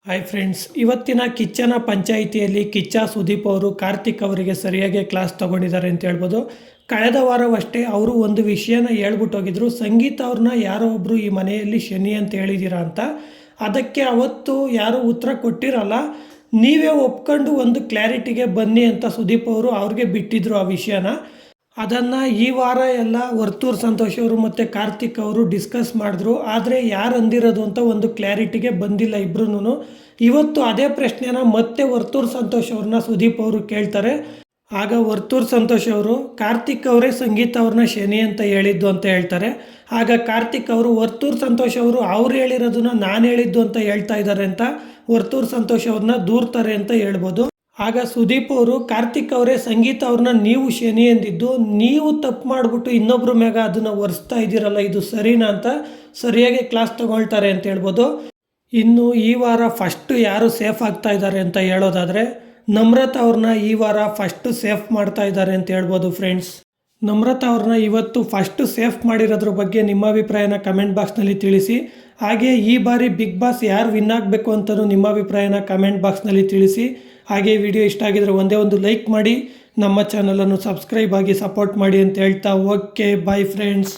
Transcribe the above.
Hi friends, ಇವತ್ತಿನ ಕಿಚ್ಚನ ಪಂಚಾಯಿತಿಯಲ್ಲಿ ಕಿಚ್ಚ ಸುದೀಪ್ ಅವರು ಕಾರ್ತಿಕ್ ಅವರಿಗೆ ಸರಿಯಾಗಿ ಕ್ಲಾಸ್ ತಗೊಂಡಿದ್ದಾರೆ ಅಂತ ಹೇಳ್ಬೋದು. ಕಳೆದ ವಾರವಷ್ಟೇ ಅವರು ಒಂದು ವಿಷಯನ ಹೇಳ್ಬಿಟ್ಟು ಹೋಗಿದ್ರು. ಸಂಗೀತ ಅವ್ರನ್ನ ಯಾರೋ ಒಬ್ಬರು ಈ ಮನೆಯಲ್ಲಿ ಶನಿ ಅಂತ ಹೇಳಿದ್ದೀರಾ ಅಂತ. ಅದಕ್ಕೆ ಅವತ್ತು ಯಾರೂ ಉತ್ತರ ಕೊಟ್ಟಿರಲ್ಲ. ನೀವೇ ಒಪ್ಕೊಂಡು ಒಂದು ಕ್ಲಾರಿಟಿಗೆ ಬನ್ನಿ ಅಂತ ಸುದೀಪ್ ಅವರು ಅವ್ರಿಗೆ ಬಿಟ್ಟಿದ್ರು ಆ ವಿಷಯನ. ಅದನ್ನು ಈ ವಾರ ಎಲ್ಲ ವರ್ತೂರು ಸಂತೋಷ್ ಅವರು ಮತ್ತು ಕಾರ್ತಿಕ್ ಅವರು ಡಿಸ್ಕಸ್ ಮಾಡಿದ್ರು. ಆದರೆ ಯಾರು ಅಂದಿರೋದು ಅಂತ ಒಂದು ಕ್ಲಾರಿಟಿಗೆ ಬಂದಿಲ್ಲ ಇಬ್ಬರೂ. ಇವತ್ತು ಅದೇ ಪ್ರಶ್ನೆನ ಮತ್ತೆ ವರ್ತೂರು ಸಂತೋಷ್ ಅವ್ರನ್ನ ಸುದೀಪ್ ಅವರು ಕೇಳ್ತಾರೆ. ಆಗ ವರ್ತೂರು ಸಂತೋಷ್ ಅವರು ಕಾರ್ತಿಕ್ ಅವರೇ ಸಂಗೀತ ಅವ್ರನ್ನ ಶನಿ ಅಂತ ಹೇಳಿದ್ದು ಅಂತ ಹೇಳ್ತಾರೆ. ಆಗ ಕಾರ್ತಿಕ್ ಅವರು ವರ್ತೂರು ಸಂತೋಷ್ ಅವರು ಅವ್ರು ಹೇಳಿರೋದನ್ನ ನಾನು ಹೇಳಿದ್ದು ಅಂತ ಹೇಳ್ತಾ ಇದ್ದಾರೆ ಅಂತ ವರ್ತೂರು ಸಂತೋಷ್ ಅವ್ರನ್ನ ದೂರ್ತಾರೆ ಅಂತ ಹೇಳ್ಬೋದು. ಆಗ ಸುದೀಪ್ ಅವರು ಕಾರ್ತಿಕ್ ಅವರೇ ಸಂಗೀತ ಅವ್ರನ್ನ ನೀವು ಶನಿ ಎಂದಿದ್ದು, ನೀವು ತಪ್ಪು ಮಾಡಿಬಿಟ್ಟು ಇನ್ನೊಬ್ಬರ ಮ್ಯಾಗ ಅದನ್ನು ಒರೆಸ್ತಾ ಇದ್ದೀರಲ್ಲ, ಇದು ಸರಿನಾ ಅಂತ ಸರಿಯಾಗಿ ಕ್ಲಾಸ್ ತಗೊಳ್ತಾರೆ ಅಂತ ಹೇಳ್ಬೋದು. ಇನ್ನು ಈ ವಾರ ಫಸ್ಟು ಯಾರು ಸೇಫ್ ಆಗ್ತಾ ಇದ್ದಾರೆ ಅಂತ ಹೇಳೋದಾದರೆ ನಮ್ರತಾ ಅವ್ರನ್ನ ಈ ವಾರ ಫಸ್ಟು ಸೇಫ್ ಮಾಡ್ತಾ ಇದ್ದಾರೆ ಅಂತ ಹೇಳ್ಬೋದು ಫ್ರೆಂಡ್ಸ್. ನಮ್ರತಾ ಅವ್ರನ್ನ ಇವತ್ತು ಫಸ್ಟು ಸೇಫ್ ಮಾಡಿರೋದ್ರ ಬಗ್ಗೆ ನಿಮ್ಮ ಅಭಿಪ್ರಾಯನ ಕಮೆಂಟ್ ಬಾಕ್ಸ್ನಲ್ಲಿ ತಿಳಿಸಿ. ಹಾಗೆ ಈ ಬಾರಿ ಬಿಗ್ ಬಾಸ್ ಯಾರು ವಿನ್ ಆಗಬೇಕು ಅಂತಲೂ ನಿಮ್ಮ ಅಭಿಪ್ರಾಯನ ಕಮೆಂಟ್ ಬಾಕ್ಸ್ನಲ್ಲಿ ತಿಳಿಸಿ. ಹಾಗೆ ವಿಡಿಯೋ ಇಷ್ಟ ಆಗಿದ್ರೆ ಒಂದೇ ಒಂದು ಲೈಕ್ ಮಾಡಿ, ನಮ್ಮ ಚಾನಲನ್ನು ಸಬ್ಸ್ಕ್ರೈಬ್ ಆಗಿ ಸಪೋರ್ಟ್ ಮಾಡಿ ಅಂತ ಹೇಳ್ತಾ ಓಕೆ ಬಾಯ್ ಫ್ರೆಂಡ್ಸ್.